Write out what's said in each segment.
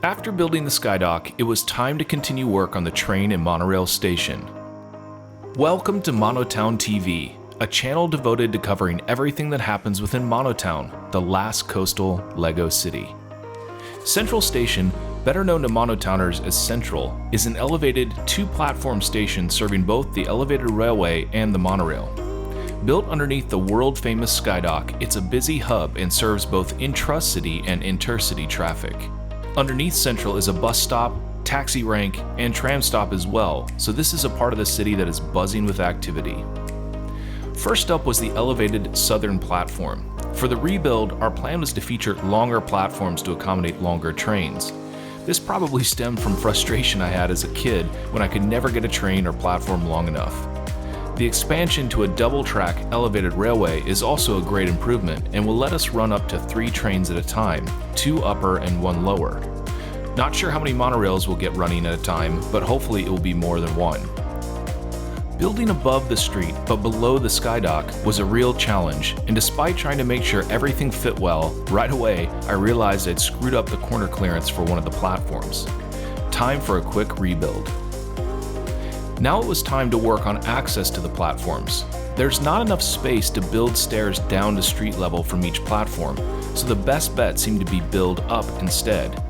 After building the skydock, it was time to continue work on the train and monorail station. Welcome to MonoTownTV, a channel devoted to covering everything that happens within MonoTown, the last coastal LEGO city. Central Station, better known to Monotowners as Central, is an elevated two-platform station serving both the elevated railway and the monorail. Built underneath the world-famous skydock, it's a busy hub and serves both intra-city and intercity traffic. Underneath Central is a bus stop, taxi rank, and tram stop as well, so this is a part of the city that is buzzing with activity. First up was the elevated southern platform. For the rebuild, our plan was to feature longer platforms to accommodate longer trains. This probably stemmed from frustration I had as a kid when I could never get a train or platform long enough. The expansion to a double-track elevated railway is also a great improvement and will let us run up to 3 trains at a time, 2 upper and 1 lower. Not sure how many monorails we'll get running at a time, but hopefully it will be more than 1. Building above the street but below the skydock was a real challenge, and despite trying to make sure everything fit well, right away I realized I'd screwed up the corner clearance for one of the platforms. Time for a quick rebuild. Now it was time to work on access to the platforms. There's not enough space to build stairs down to street level from each platform, so the best bet seemed to be build up instead.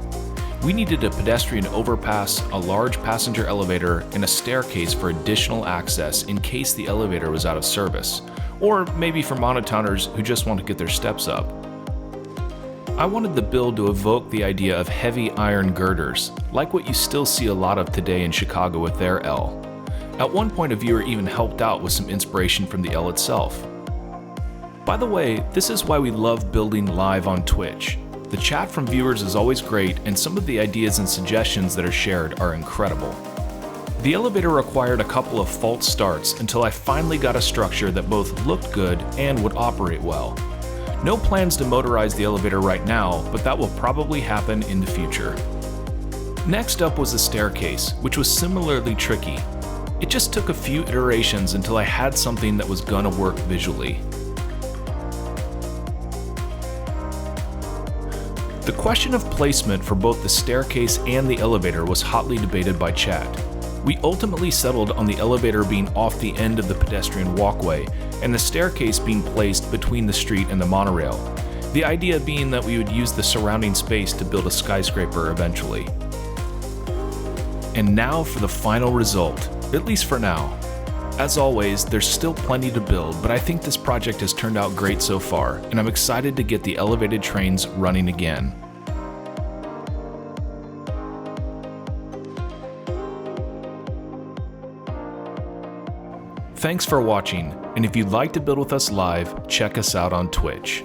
We needed a pedestrian overpass, a large passenger elevator, and a staircase for additional access in case the elevator was out of service, or maybe for monotowners who just want to get their steps up. I wanted the build to evoke the idea of heavy iron girders, like what you still see a lot of today in Chicago with their L. At one point, a viewer even helped out with some inspiration from the L itself. By the way, this is why we love building live on Twitch. The chat from viewers is always great, and some of the ideas and suggestions that are shared are incredible. The elevator required a couple of false starts until I finally got a structure that both looked good and would operate well. No plans to motorize the elevator right now, but that will probably happen in the future. Next up was the staircase, which was similarly tricky. It just took a few iterations until I had something that was gonna work visually. The question of placement for both the staircase and the elevator was hotly debated by chat. We ultimately settled on the elevator being off the end of the pedestrian walkway and the staircase being placed between the street and the monorail. The idea being that we would use the surrounding space to build a skyscraper eventually. And now for the final result. At least for now. As always, there's still plenty to build, but I think this project has turned out great so far, and I'm excited to get the elevated trains running again. Thanks for watching, and if you'd like to build with us live, check us out on Twitch.